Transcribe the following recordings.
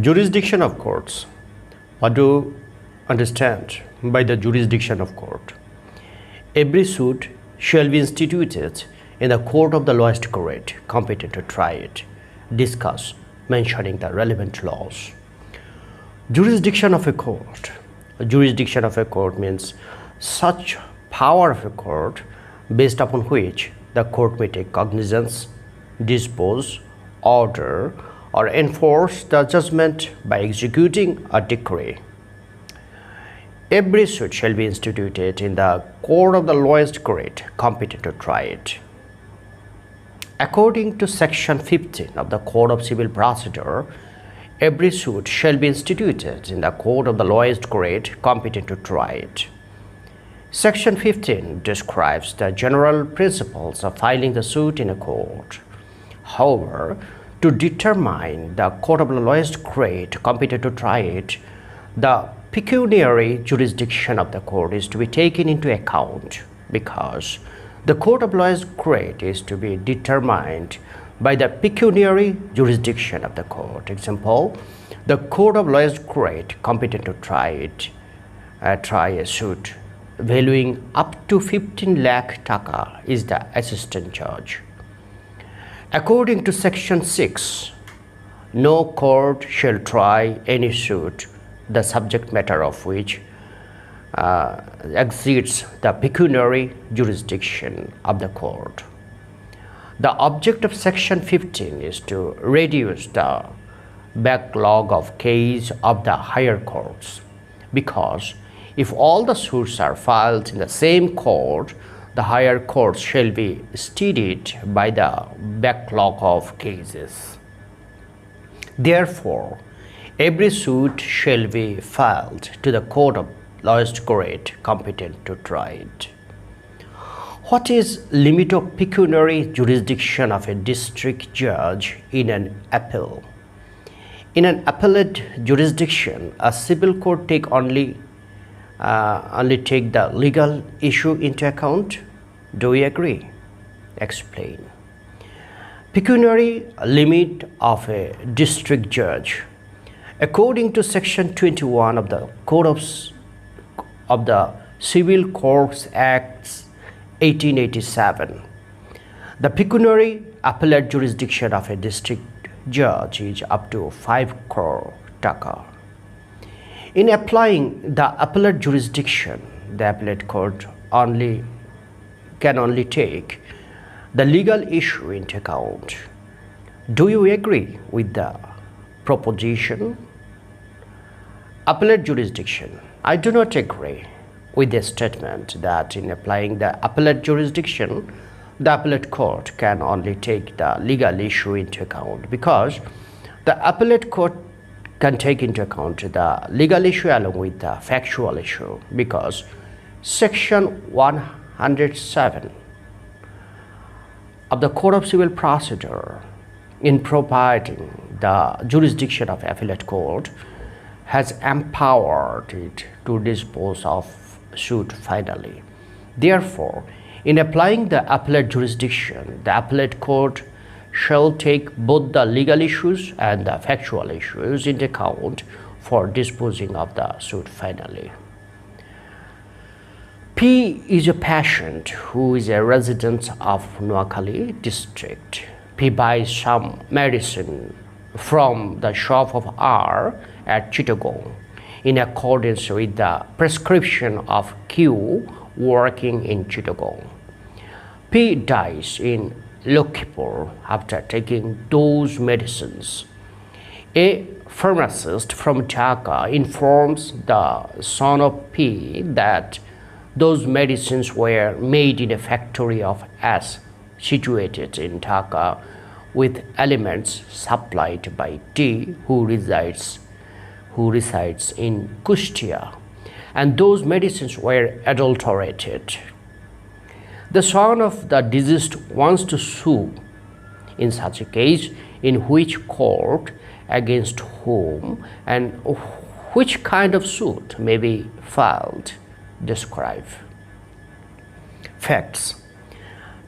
Jurisdiction of courts. What do you understand by the jurisdiction of court? Every suit shall be instituted in the court of the lowest court competent to try it, discuss, mentioning the relevant laws. Jurisdiction of a court. Jurisdiction of a court means such power of a court based upon which the court may take cognizance, dispose, order, or enforce the judgment by executing a decree. Every suit shall be instituted in the court of the lowest court competent to try it. According to Section 15 of the Code of Civil Procedure, every suit shall be instituted in the court of the lowest court competent to try it. Section 15 describes the general principles of filing the suit in a court. However, to determine the court of the lowest court competent to try it, the pecuniary jurisdiction of the court is to be taken into account, because the court of lowest court is to be determined by the pecuniary jurisdiction of the court. Example, the court of lowest court competent to try a suit valuing up to 15 lakh taka is the assistant judge. According to Section 6, no court shall try any suit the subject matter of which exceeds the pecuniary jurisdiction of the court. The object of Section 15 is to reduce the backlog of cases of the higher courts, because if all the suits are filed in the same court, the higher courts shall be steadied by the backlog of cases. Therefore, every suit shall be filed to the court of lowest court competent to try it. What is limit of pecuniary jurisdiction of a district judge in an appeal? In an appellate jurisdiction, a civil court only take the legal issue into account. Do we agree? Explain. Pecuniary limit of a district judge. According to Section 21 of the Code of the Civil Courts Acts 1887, the pecuniary appellate jurisdiction of a district judge is up to 5 crore taka. In applying the appellate jurisdiction, the appellate court can only take the legal issue into account. Do you agree with the proposition? Appellate jurisdiction. I do not agree with the statement that in applying the appellate jurisdiction, the appellate court can only take the legal issue into account, because the appellate court can take into account the legal issue along with the factual issue, because Section 107 of the Code of Civil Procedure, in providing the jurisdiction of appellate court, has empowered it to dispose of suit finally. Therefore, in applying the appellate jurisdiction, the appellate court shall take both the legal issues and the factual issues into account for disposing of the suit finally. P is a patient who is a resident of Noakhali district. P buys some medicine from the shop of R at Chittagong in accordance with the prescription of Q working in Chittagong. P dies in Lokhipur after taking those medicines. A pharmacist from Dhaka informs the son of P that those medicines were made in a factory of S situated in Dhaka with elements supplied by T, who resides in Kustia, and those medicines were adulterated. The son of the deceased wants to sue. In such a case, in which court, against whom, and which kind of suit may be filed? Describe. Facts.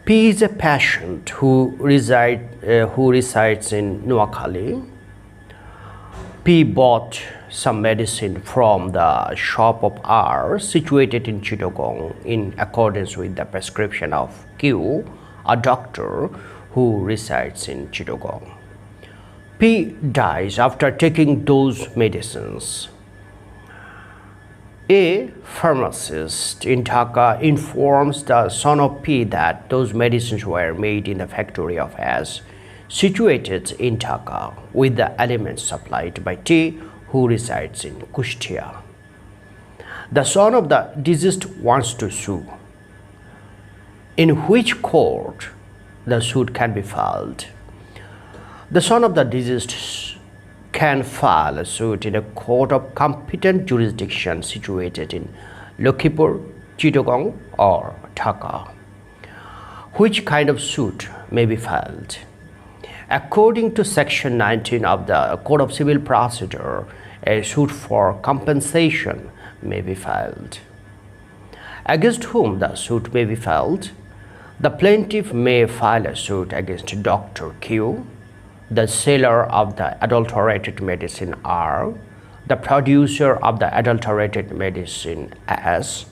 P is a patient who resides in Noakhali. P bought some medicine from the shop of R situated in Chittagong in accordance with the prescription of Q, a doctor who resides in Chittagong. P dies after taking those medicines. A pharmacist in Dhaka informs the son of P that those medicines were made in the factory of S, situated in Dhaka, with the elements supplied by T, who resides in Kustia. The son of the deceased wants to sue. In which court the suit can be filed? The son of the deceased can file a suit in a court of competent jurisdiction situated in Lakhipur, Chittagong, or Dhaka. Which kind of suit may be filed? According to Section 19 of the Code of Civil Procedure, a suit for compensation may be filed. Against whom the suit may be filed? The plaintiff may file a suit against Dr. Q, the seller of the adulterated medicine R, the producer of the adulterated medicine S,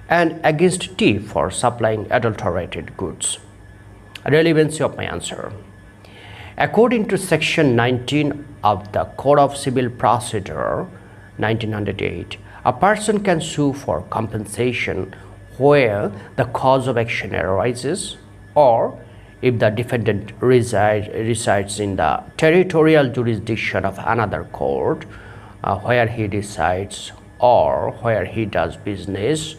and against T for supplying adulterated goods. Relevancy of my answer. According to Section 19 of the Code of Civil Procedure 1908, a person can sue for compensation where the cause of action arises, or if the defendant resides in the territorial jurisdiction of another court where he resides, or where he does business,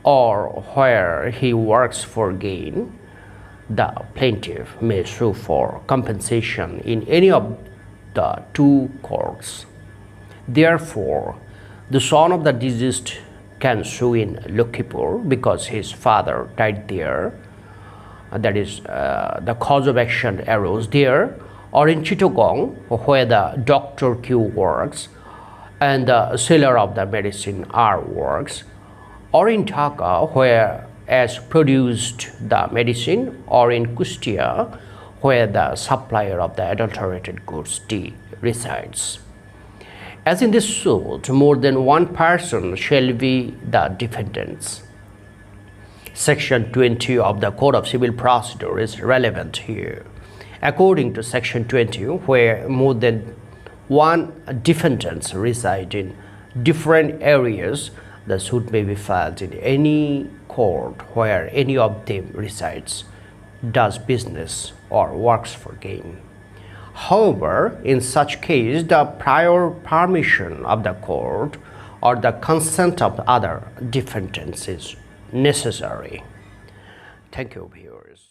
or where he works for gain, the plaintiff may sue for compensation in any of the two courts. Therefore, the son of the deceased can sue in Lakhipur because his father died there, that is, the cause of action arose there, or in Chittagong, where the Dr. Q works and the seller of the medicine R works, or in Dhaka, where S produced the medicine, or in Kustia, where the supplier of the adulterated goods T resides. As in this suit, more than one person shall be the defendants. Section 20 of the Code of Civil Procedure is relevant here. According to Section 20, where more than one defendants reside in different areas, the suit may be filed in any court where any of them resides, does business, or works for gain. However, in such case, the prior permission of the court or the consent of other defendants is necessary. Thank you, viewers.